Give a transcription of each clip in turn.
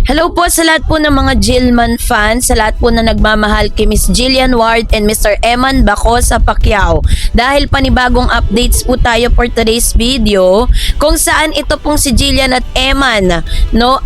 Hello po sa lahat po ng mga Jillman fans, sa lahat po na nagmamahal kay Miss Jillian Ward and Mr. Eman Bacosa Pacquiao. Dahil panibagong updates po tayo for today's video, kung saan ito pong si Jillian at Eman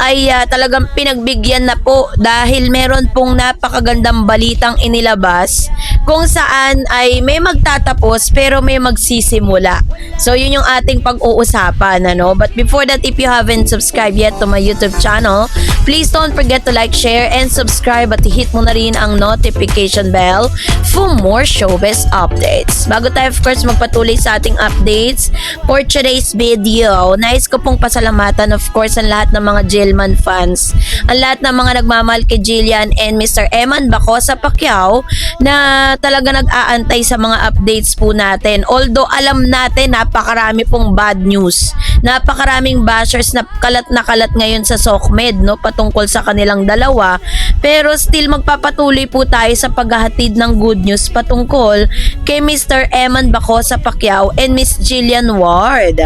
ay talagang pinagbigyan na po dahil meron pong napakagandang balitang inilabas kung saan ay may magtatapos pero may magsisimula. So yun yung ating pag-uusapan. But before that, if you haven't subscribed yet to my YouTube channel, please don't forget to like, share, and subscribe at hit mo na rin ang notification bell for more showbiz updates. Bago tayo of course magpatuloy sa ating updates for today's video, nais ko pong pasalamatan of course ang lahat ng mga Jillman fans, ang lahat ng mga nagmamahal kay Jillian and Mr. Eman Bacosa Pacquiao na talaga nag-aantay sa mga updates po natin. Although alam natin napakarami pong bad news, napakaraming bashers na kalat ngayon sa SOCMED patungkol sa kanilang dalawa, pero still magpapatuloy po tayo sa paghahatid ng good news patungkol kay Mr. Eman Bacosa Pacquiao and Miss Jillian Ward.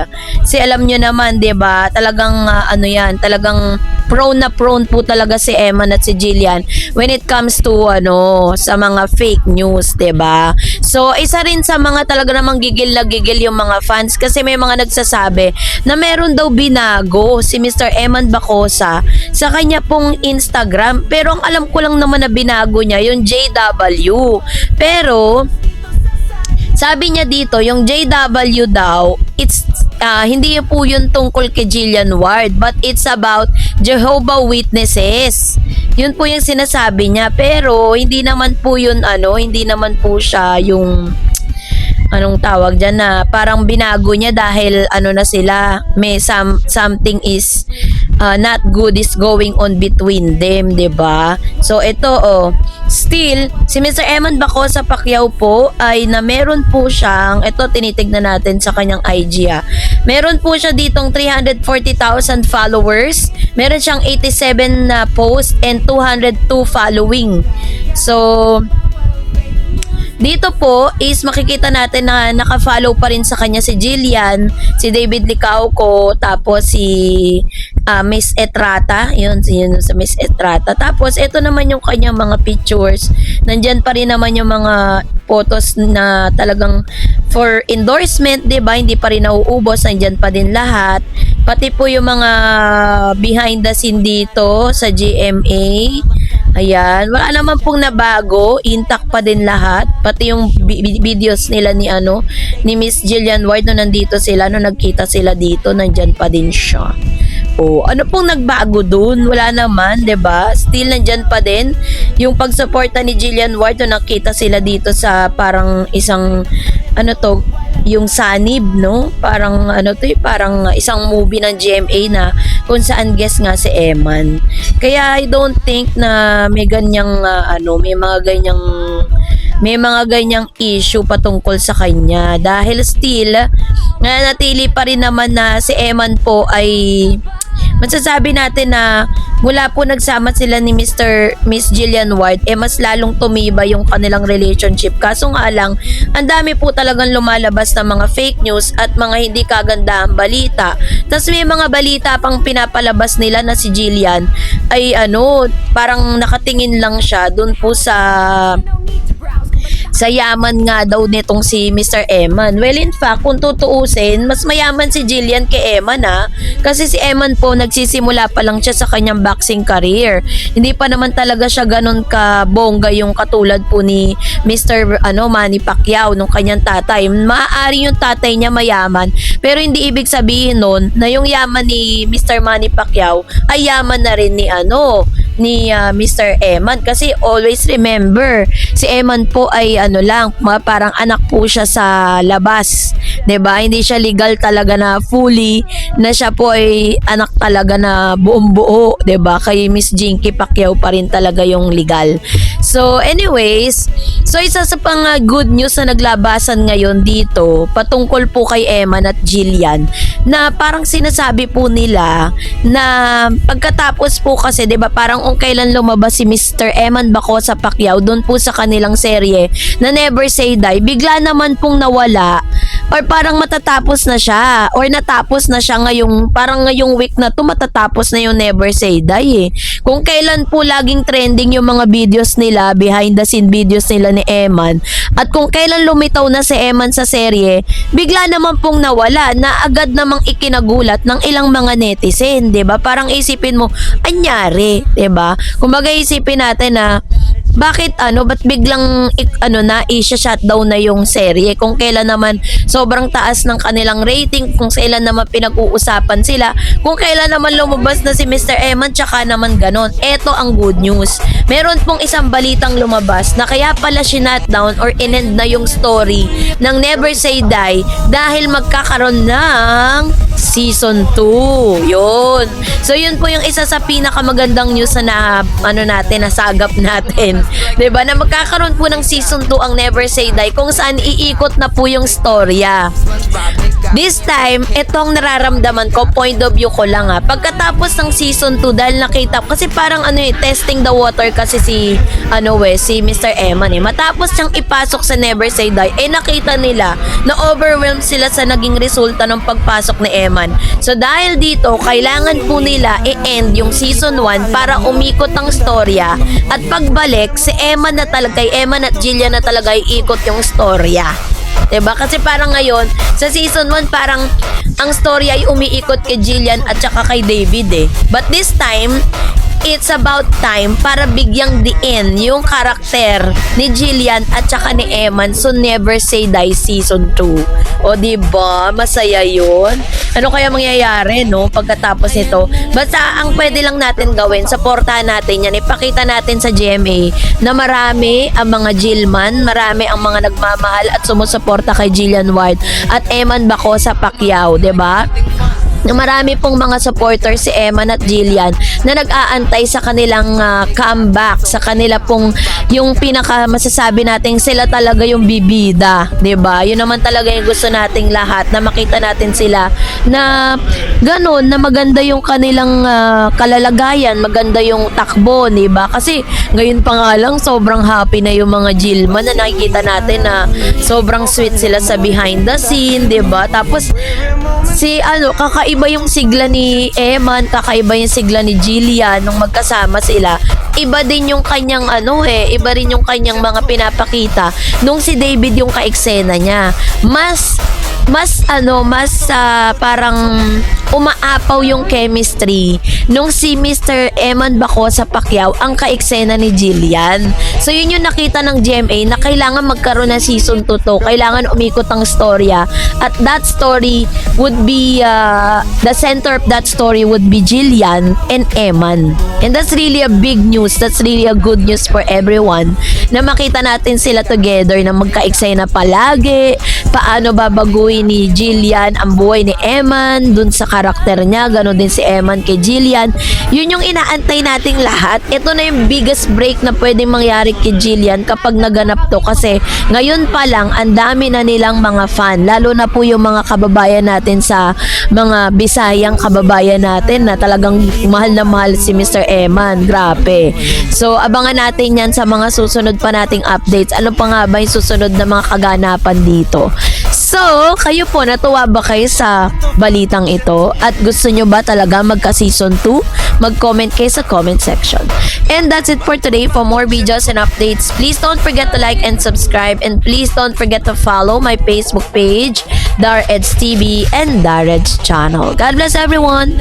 Si alam nyo naman, 'di ba? Talagang talagang prone po talaga si Eman at si Jillian when it comes to sa mga fake news, 'di ba? So isa rin sa mga talaga namang gigil yung mga fans kasi may mga nagsasabi na meron daw binago si Mr. Eman Bacosa sa kanya pong Instagram, pero ang alam ko lang naman na binago niya yung JW. Pero sabi niya dito, yung JW daw, it's hindi po yun tungkol kay Jillian Ward, but it's about Jehovah Witnesses. Yun po yung sinasabi niya, pero hindi naman po yun hindi naman po siya yung anong tawag dyan na parang binago niya dahil na sila, may something is not good is going on between them, 'di ba? So ito still si Mr. Eman Bacosa Pacquiao po ay na meron po siyang, ito tinitignan natin sa kanyang IG meron po siya ditong 340,000 followers, meron siyang 87 na posts and 202 following. So dito po is makikita natin na naka-follow pa rin sa kanya si Jillian, si David Licauco, tapos si Miss Etrata, yun sa Miss Etrata. Tapos ito naman yung kanyang mga pictures. Nandyan pa rin naman yung mga photos na talagang for endorsement, 'di ba? Hindi pa rin nauubos, nandyan pa din lahat. Pati po yung mga behind the scene dito sa GMA. Ayan, wala naman pong nabago, intact pa din lahat. Pati yung videos nila ni Miss Jillian Ward nandito sila, nagkita sila dito, nandyan pa din siya. Ano pong nagbago dun? Wala naman, 'di ba? Still nandyan pa din yung pagsuporta ni Jillian Ward nakita sila dito sa parang isang yung sanib, parang parang isang movie ng GMA na kung saan guest nga si Eman. Kaya I don't think na may ganyang may mga ganyang issue patungkol sa kanya dahil still nanatili pa rin naman na si Eman po ay masasabi natin na mula po nagsama sila ni Miss Jillian Ward, mas lalong tumiba yung kanilang relationship. Kaso nga lang, ang dami po talagang lumalabas ng mga fake news at mga hindi kagandahang balita. Tapos may mga balita pang pinapalabas nila na si Jillian ay parang nakatingin lang siya dun po sa yaman nga daw nitong si Mr. Eman. Well, in fact, kung tutuusin, mas mayaman si Jillian kay Eman kasi si Eman po nagsisimula pa lang siya sa kanyang boxing career. Hindi pa naman talaga siya ganun kabongga yung katulad po ni Mr. Manny Pacquiao nung kanyang tatay. Maaari yung tatay niya mayaman, pero hindi ibig sabihin nun na yung yaman ni Mr. Manny Pacquiao ay yaman na rin ni Mr. Eman. Kasi always remember, si Eman po ay parang anak po siya sa labas, 'di ba? Hindi siya legal talaga na fully na siya po ay anak talaga na buong-buo, 'di ba? Kay Miss Jinky Pacquiao pa rin talaga yung legal. So anyways, isa sa pang good news na naglabasan ngayon dito patungkol po kay Eman at Jillian na parang sinasabi po nila na pagkatapos po kasi 'di ba parang kung kailan lumabas si Mr. Eman Bacosa Pacquiao doon po sa kanilang serye na Never Say Die, bigla naman pong nawala or parang matatapos na siya or natapos na siya ngayong parang ngayong week na to matatapos na yung Never Say Die eh. Kung kailan po laging trending yung mga videos nila, behind the scene videos nila ni Eman, at kung kailan lumitaw na si Eman sa serye, bigla naman pong nawala na agad namang ikinagulat ng ilang mga netizen, 'di ba? Parang isipin mo, anyari, 'di ba? Kumbaga isipin natin na bakit ba't biglang i-shutdown na yung serye kung kailan naman sobrang taas ng kanilang rating, kung kailan naman pinag-uusapan sila, kung kailan naman lumabas na si Mr. Eman, tsaka naman ganon. Eto ang good news. Meron pong isang balitang lumabas na kaya pala shutdown or inend na yung story ng Never Say Die dahil magkakaroon ng season 2. Yun. So yun po yung isa sa pinakamagandang news na nasagap natin. 'Di ba? Na magkakaroon po ng season 2 ang Never Say Die kung saan iikot na po yung storya. This time, itong nararamdaman ko, point of view ko lang pagkatapos ng season 2 dahil nakita kasi parang testing the water kasi si Mr. Eman matapos siyang ipasok sa Never Say Die, nakita nila na overwhelmed sila sa naging resulta ng pagpasok ni Eman. So dahil dito, kailangan po nila i-end yung season 1 para umikot ang storya at pagbalik si Eman kay Eman at Jillian na talaga iikot yung storya. 'Di ba? Kasi parang ngayon sa season 1 parang ang story ay umiikot kay Jillian at saka kay David But this time, it's about time para bigyang diin yung karakter ni Jillian at saka ni Eman so Never Say Die season 2. O diba? Masaya yun. Ano kaya mangyayari pagkatapos nito? Basta ang pwede lang natin gawin, supportahan natin yan, ipakita natin sa GMA na marami ang mga Jillman, marami ang mga nagmamahal at sumusuporta kay Jillian Ward at Eman Bacosa Pacquiao, diba? Na marami pong mga supporters si Eman at Jillian na nag-aantay sa kanilang comeback, sa kanila pong yung pinaka masasabi natin sila talaga yung bibida, 'di ba? Yun naman talaga yung gusto nating lahat, na makita natin sila na ganun, na maganda yung kanilang kalalagayan, maganda yung takbo, 'di ba? Kasi ngayon pa nga lang sobrang happy na yung mga Jillman na nakikita natin na sobrang sweet sila sa behind the scene, 'di ba? Tapos kakaiba yung sigla ni Eman, kakaiba yung sigla ni Jillian nung magkasama sila. Iba din yung kanyang iba rin yung kanyang mga pinapakita nung si David yung kaeksena niya. Mas parang umaapaw yung chemistry nung si Mr. Eman Bacosa Pacquiao ang kaeksena ni Jillian. So yun yung nakita ng GMA na kailangan magkaroon ng season 2 to. Kailangan umikot ang storya at that story would be the center of that story would be Jillian and Eman. And that's really a big news. That's really a good news for everyone na makita natin sila together na magka-eksena palagi. Paano babaguhin ni Jillian ang buhay ni Eman dun sa karakter niya, gano'n din si Eman kay Jillian. Yun yung inaantay nating lahat. Ito na yung biggest break na pwedeng mangyari kay Jillian kapag naganap to, kasi ngayon pa lang ang dami na nilang mga fan, lalo na po yung mga kababayan natin sa mga Bisayang kababayan natin na talagang mahal na mahal si Mr. Eman. Grabe. So abangan natin yan sa mga susunod pa nating updates. Ano pa nga ba yung susunod na mga kaganapan dito? So, kayo po, natuwa ba kayo sa balitang ito? At gusto nyo ba talaga magka-season 2? Mag-comment kayo sa comment section. And that's it for today. For more videos and updates, please don't forget to like and subscribe. And please don't forget to follow my Facebook page, Dar Eds TV and Dar Eds channel. God bless everyone!